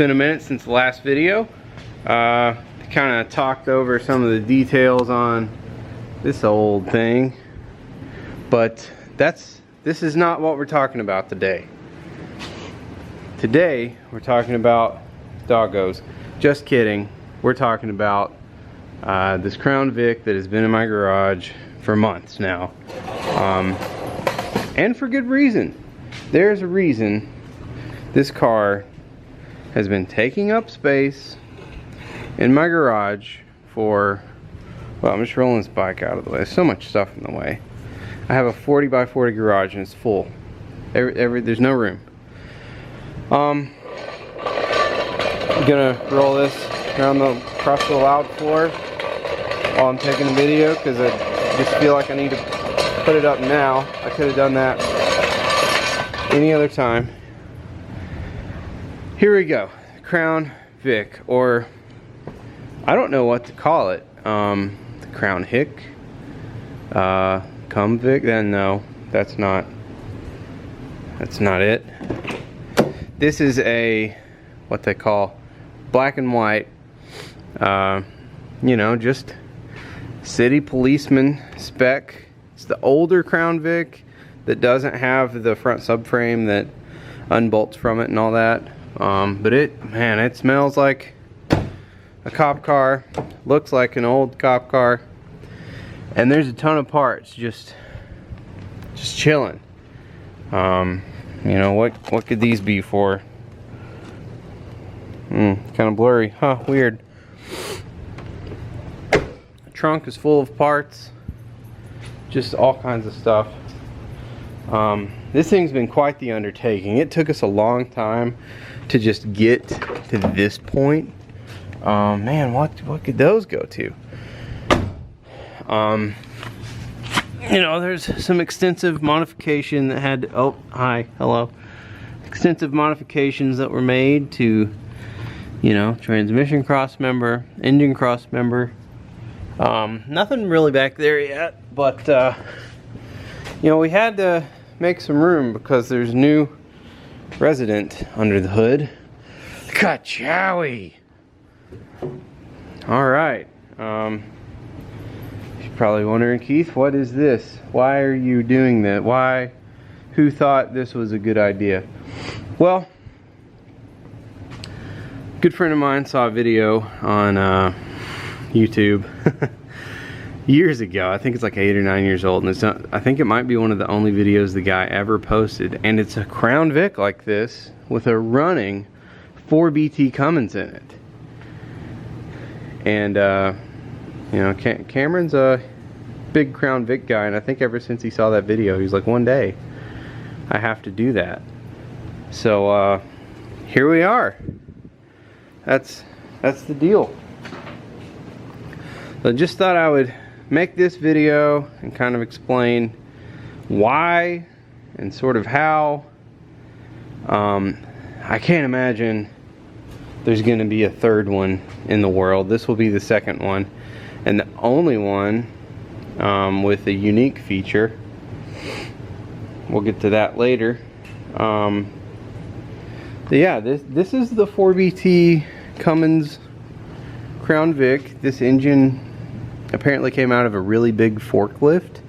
been a minute since the last video. Kind of talked over some of the details on this old thing, but this is not what we're talking about today. Today we're talking about doggos. Just kidding. We're talking about this Crown Vic that has been in my garage for months now, and for good reason. There's a reason this car has been taking up space in my garage for, well, I'm just rolling this bike out of the way. There's so much stuff in the way. I have a 40 by 40 garage and it's full. There's no room. I'm gonna roll this around across the loud floor while I'm taking the video, because I just feel like I need to put it up now. I could have done that any other time. Here we go. Crown Vic, or I don't know what to call it. The Crown Hick, Cum Vic. Then no, that's not it. This is a what they call black and white. You know, just city policeman spec. It's the older Crown Vic that doesn't have the front subframe that unbolts from it and all that. But it smells like a cop car, looks like an old cop car, and there's a ton of parts just chilling. You know, what could these be for? Kind of blurry, huh? Weird. The trunk is full of parts, just all kinds of stuff. This thing's been quite the undertaking. It took us a long time to just get to this point. Man, what could those go to? You know, there's some extensive modification that had, oh, hi, hello. Extensive modifications that were made to, you know, transmission cross member, engine cross member. Nothing really back there yet, but, you know, we had to make some room because there's a new resident under the hood. Ka-chowie! Alright, you're probably wondering, Keith, what is this? Why are you doing that? Why? Who thought this was a good idea? Well, a good friend of mine saw a video on YouTube years ago. I think it's like 8 or 9 years old, and it's not, I think it might be one of the only videos the guy ever posted, and it's a Crown Vic like this with a running 4BT Cummins in it. And you know, Cameron's a big Crown Vic guy, and I think ever since he saw that video, he's like, one day I have to do that. So here we are. That's the deal. So I just thought I would make this video and kind of explain why and sort of how. I can't imagine there's going to be a third one in the world. This will be the second one, and the only one with a unique feature. We'll get to that later. But yeah, this is the 4BT Cummins Crown Vic. This engine apparently came out of a really big forklift.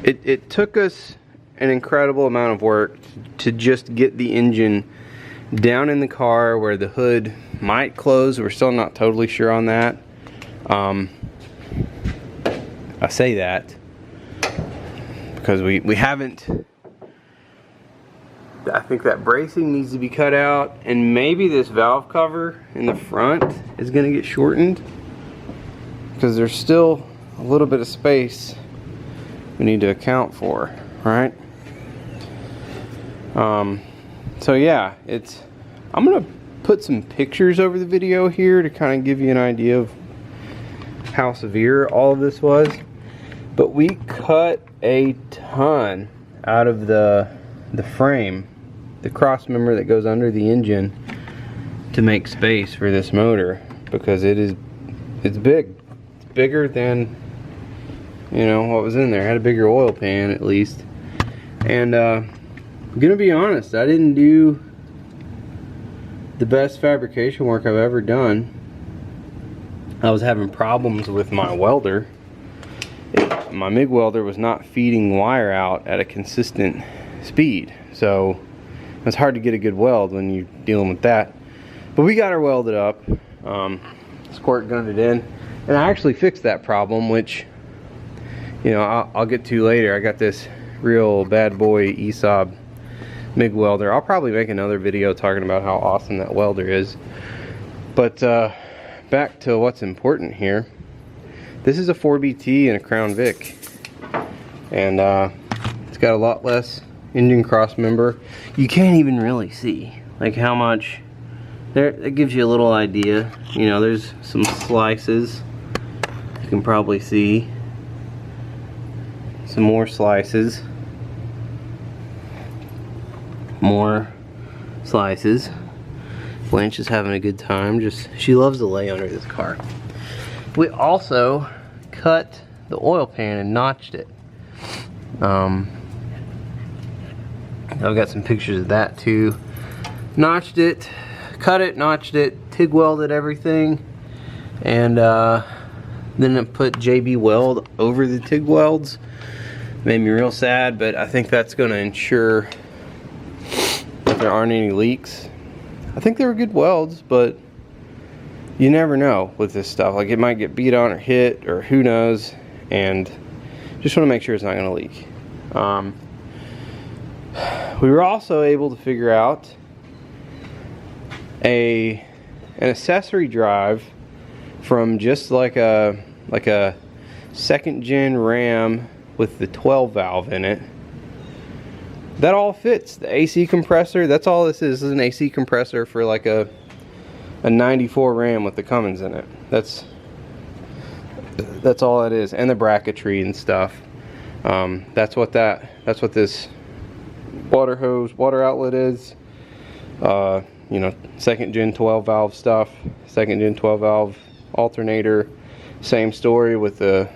It took us an incredible amount of work to just get the engine down in the car where the hood might close. We're still not totally sure on that. I say that because we haven't. I think that bracing needs to be cut out, and maybe this valve cover in the front is going to get shortened because there's still a little bit of space we need to account for, right? So yeah, I'm gonna put some pictures over the video here to kind of give you an idea of how severe all of this was. But we cut a ton out of the frame, the cross member that goes under the engine, to make space for this motor, because it's big. It's bigger than, you know, what was in there. It had a bigger oil pan at least. And I'm gonna be honest, I didn't do the best fabrication work I've ever done. I was having problems with my welder. My MIG welder was not feeding wire out at a consistent speed, so it's hard to get a good weld when you're dealing with that. But we got her welded up, squirt gunned it in, and I actually fixed that problem, which, you know, I'll get to later. I got this real bad boy ESAB MIG welder. I'll probably make another video talking about how awesome that welder is. But back to what's important here. This is a 4BT and a Crown Vic, and it's got a lot less engine cross member. You can't even really see like how much there. It gives you a little idea. You know, there's some slices. You can probably see some more slices. More slices. Blanche is having a good time. She loves to lay under this car. We also cut the oil pan and notched it. I've got some pictures of that too. Notched it, cut it, notched it, TIG welded everything, and then I put JB Weld over the TIG welds. Made me real sad, but I think that's going to ensure that there aren't any leaks. I think they were good welds, but you never know with this stuff. Like, it might get beat on or hit, or who knows, and just want to make sure it's not going to leak. We were also able to figure out an accessory drive from just like a second gen Ram with the 12 valve in it. That all fits. The AC compressor, that's all this is. This is an AC compressor for like a 94 Ram with the Cummins in it. That's all it is. And the bracketry and stuff. That's what this water outlet is. You know, second gen 12 valve stuff, second gen 12 valve alternator. Same story with the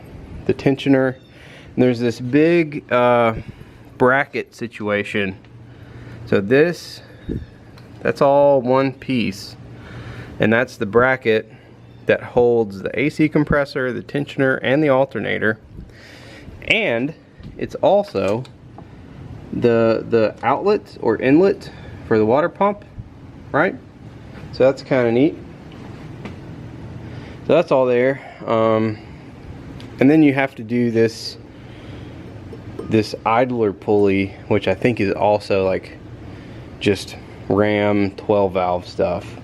tensioner. And there's this big bracket situation. So that's all one piece, and that's the bracket that holds the AC compressor, the tensioner, and the alternator. And it's also the outlet or inlet for the water pump, right? So that's kind of neat. So that's all there. And then you have to do this idler pulley, which I think is also like just Ram 12 valve stuff.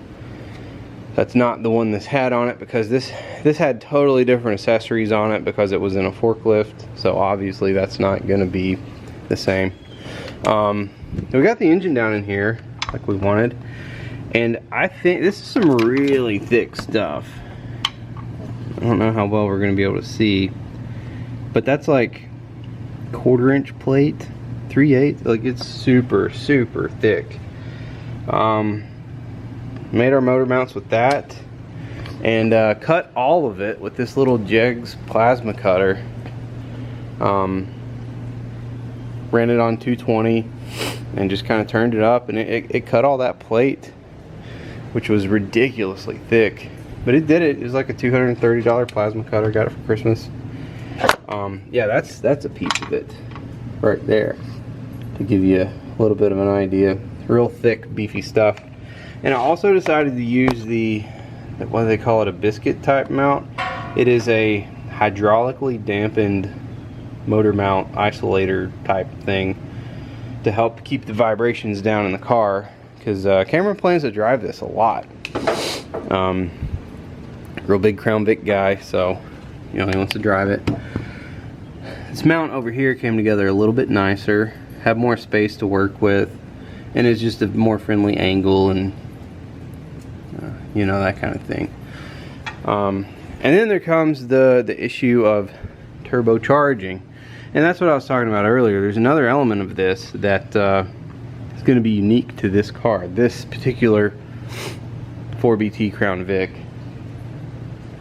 That's not the one this had on it, because this had totally different accessories on it because it was in a forklift, so obviously that's not going to be the same. We got the engine down in here like we wanted, and I think this is some really thick stuff. I don't know how well we're going to be able to see, but that's like 1/4 inch plate, 3/8, like it's super thick. Made our motor mounts with that, and cut all of it with this little Jegs plasma cutter. Ran it on 220 and just kind of turned it up, and it cut all that plate, which was ridiculously thick, but it did it. It was like a $230 plasma cutter. Got it for Christmas. Yeah, that's a piece of it right there, to give you a little bit of an idea. Real thick, beefy stuff. And I also decided to use what do they call it, a biscuit type mount. It is a hydraulically dampened motor mount isolator type thing to help keep the vibrations down in the car, because Cameron plans to drive this a lot. Real big Crown Vic guy, so you know, he wants to drive it. This mount over here came together a little bit nicer, have more space to work with, and it's just a more friendly angle, and you know, that kind of thing. And then there comes the issue of turbocharging, and that's what I was talking about earlier. There's another element of this that is going to be unique to this car. This particular 4BT Crown Vic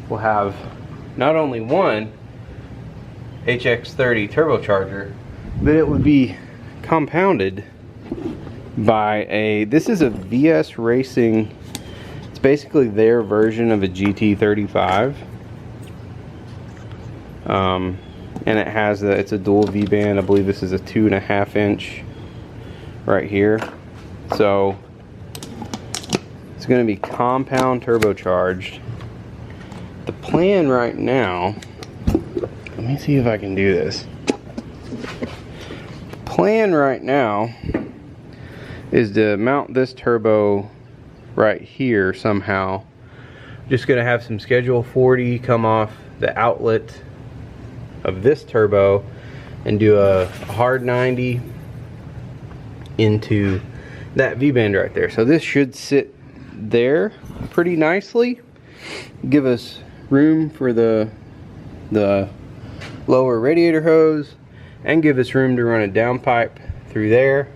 will have not only one HX30 turbocharger, but it would be compounded by this is a VS Racing. It's basically their version of a GT35. And it has it's a dual V-band. I believe this is a 2.5 inch right here. So it's going to be compound turbocharged. The plan right now, let me see if I can do this. The plan right now is to mount this turbo right here somehow. Just going to have some Schedule 40 come off the outlet of this turbo and do a hard 90 into that V-band right there. So this should sit there pretty nicely, give us room for the lower radiator hose, and give us room to run a downpipe through there.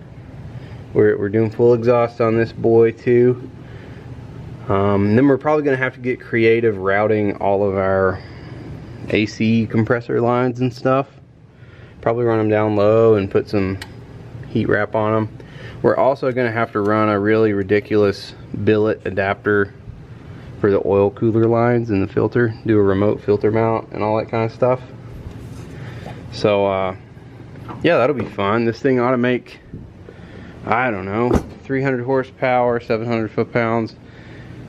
We're doing full exhaust on this boy too. Then we're probably going to have to get creative routing all of our AC compressor lines and stuff. Probably run them down low and put some heat wrap on them. We're also going to have to run a really ridiculous billet adapter for the oil cooler lines and the filter. Do a remote filter mount and all that kind of stuff. So yeah, that'll be fun. This thing ought to make, I don't know, 300 horsepower, 700 foot-pounds,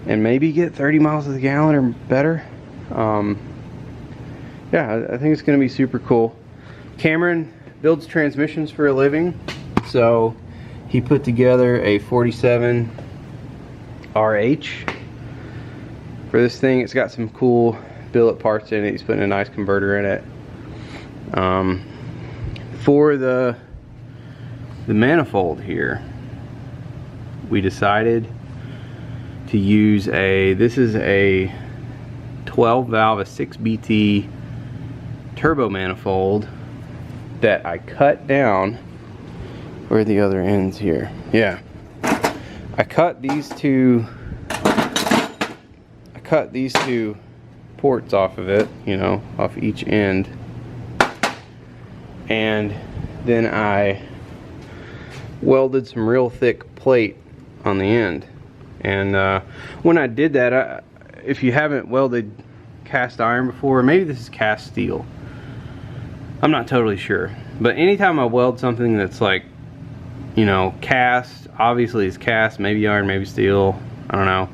and maybe get 30 miles to the gallon or better. Yeah, I think it's going to be super cool. Cameron builds transmissions for a living, so he put together a 47 RH for this thing. It's got some cool billet parts in it. He's putting a nice converter in it. For the manifold here, we decided to use this is a 12 valve, a 6BT turbo manifold that I cut down. Where are the other ends here? Yeah, I cut these two ports off of it, you know, off each end, and then I welded some real thick plate on the end. And when I did that, if you haven't welded cast iron before, maybe this is cast steel, I'm not totally sure, but anytime I weld something that's like, you know, cast, obviously it's cast, maybe iron, maybe steel, I don't know.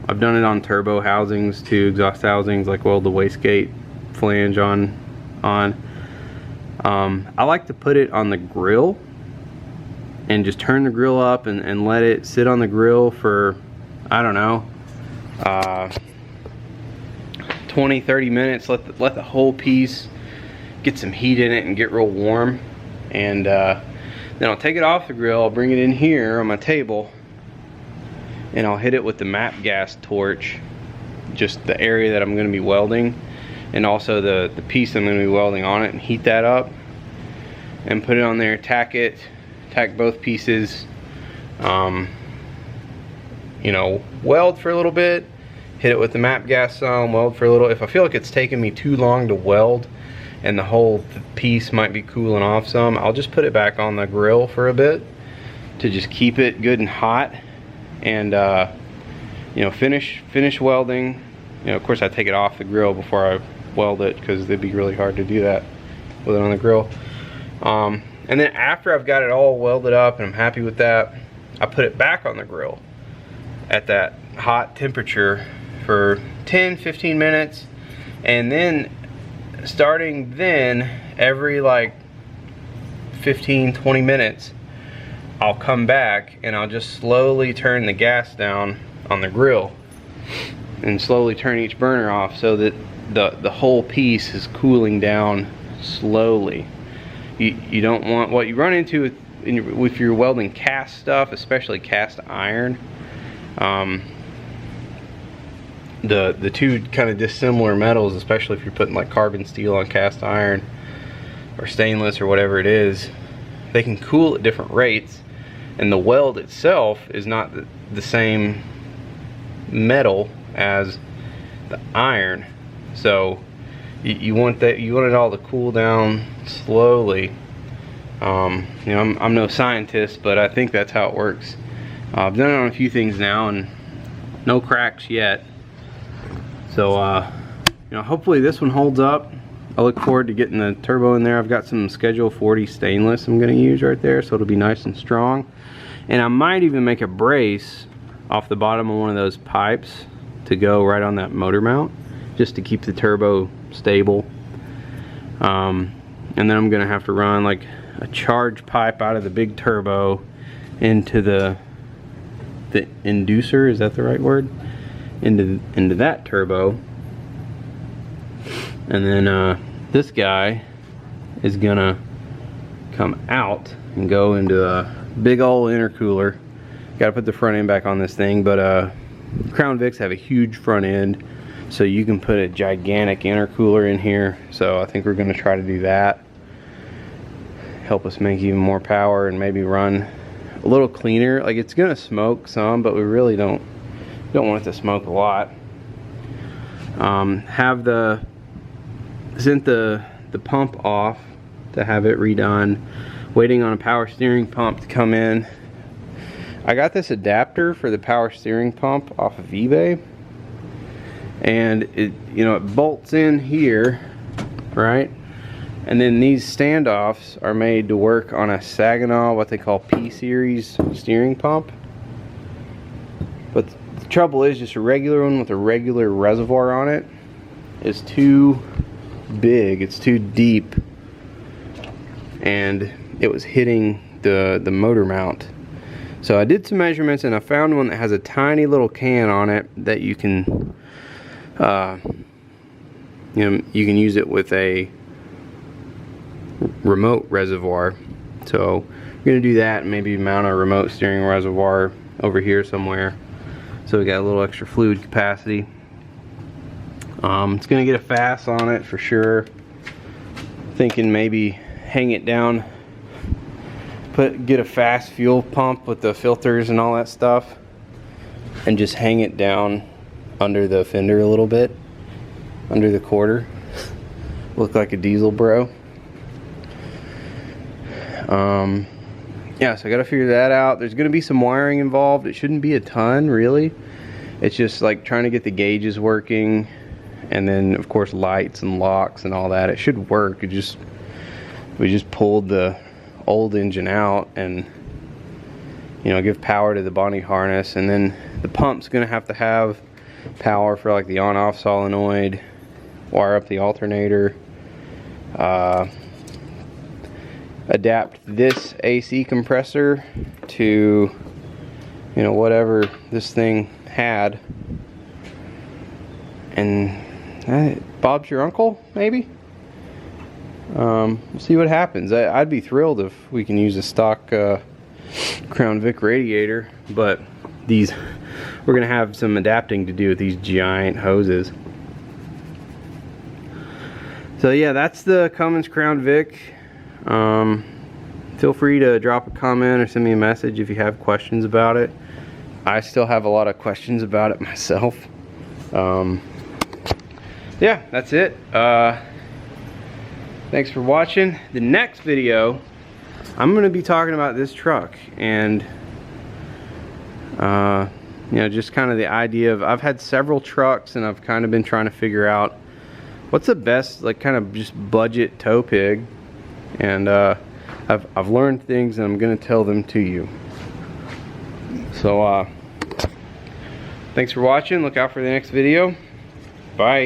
I've done it on turbo housings too, exhaust housings, like weld the wastegate flange on. I like to put it on the grill and just turn the grill up and let it sit on the grill for, I don't know, 20-30 minutes. Let the whole piece get some heat in it and get real warm, and then I'll take it off the grill. I'll bring it in here on my table and I'll hit it with the map gas torch, just the area that I'm going to be welding, and also the piece I'm going to be welding on it, and heat that up and put it on there. Tack both pieces, you know, weld for a little bit, hit it with the map gas some, weld for a little. If I feel like it's taking me too long to weld and the whole piece might be cooling off some, I'll just put it back on the grill for a bit to just keep it good and hot, and you know, finish welding. You know, of course I take it off the grill before I weld it, because it'd be really hard to do that with it on the grill. And then after I've got it all welded up and I'm happy with that, I put it back on the grill at that hot temperature for 10-15 minutes, and then starting then, every like 15-20 minutes I'll come back and I'll just slowly turn the gas down on the grill and slowly turn each burner off, so that the whole piece is cooling down slowly. You don't want, what you run into if you're welding cast stuff, especially cast iron, the two kind of dissimilar metals, especially if you're putting like carbon steel on cast iron or stainless or whatever it is, they can cool at different rates, and the weld itself is not the same metal as the iron. So you want it all to cool down slowly You know, I'm no scientist, but I think that's how it works. I've done it on a few things now and no cracks yet. So you know, hopefully this one holds up. I look forward to getting the turbo in there. I've got some Schedule 40 stainless I'm going to use right there, so it'll be nice and strong. And I might even make a brace off the bottom of one of those pipes to go right on that motor mount, just to keep the turbo stable. And then I'm going to have to run like a charge pipe out of the big turbo into the inducer, is that the right word? Into that turbo. And then this guy is gonna come out and go into a big old intercooler. Gotta put the front end back on this thing, but Crown Vics have a huge front end, so you can put a gigantic intercooler in here. So I think we're gonna try to do that. Help us make even more power and maybe run a little cleaner. Like, it's gonna smoke some, but we really don't want it to smoke a lot. Have sent the pump off to have it redone. Waiting on a power steering pump to come in. I got this adapter for the power steering pump off of eBay, and it, you know, it bolts in here, right? And then these standoffs are made to work on a Saginaw, what they call P-series steering pump. But the trouble is, just a regular one with a regular reservoir on it is too big, it's too deep, and it was hitting the motor mount. So I did some measurements and I found one that has a tiny little can on it that you can you know, you can use it with a remote reservoir. So I'm gonna do that and maybe mount a remote steering reservoir over here somewhere, so we got a little extra fluid capacity. It's gonna get a FAS on it for sure. Thinking maybe hang it down, get a fast fuel pump with the filters and all that stuff, and just hang it down under the fender a little bit, under the quarter. Look like a diesel bro. Yeah, so I gotta figure that out. There's gonna be some wiring involved. It shouldn't be a ton, really. It's just like trying to get the gauges working, and then of course lights and locks and all that. It should work. We just pulled the old engine out and, you know, give power to the body harness, and then the pump's gonna have to have power for like the on-off solenoid, wire up the alternator, adapt this AC compressor to, you know, whatever this thing had, and Bob's your uncle, maybe. We'll see what happens. I'd be thrilled if we can use a stock Crown Vic radiator, but we're gonna have some adapting to do with these giant hoses. So yeah, that's the Cummins Crown Vic. Feel free to drop a comment or send me a message if you have questions about it. I still have a lot of questions about it myself. Yeah, that's it. Thanks for watching. The next video, I'm going to be talking about this truck, and you know, just kind of the idea of, I've had several trucks and I've kind of been trying to figure out what's the best, like, kind of just budget tow pig, and I've learned things and I'm going to tell them to you. So thanks for watching. Look out for the next video. Bye.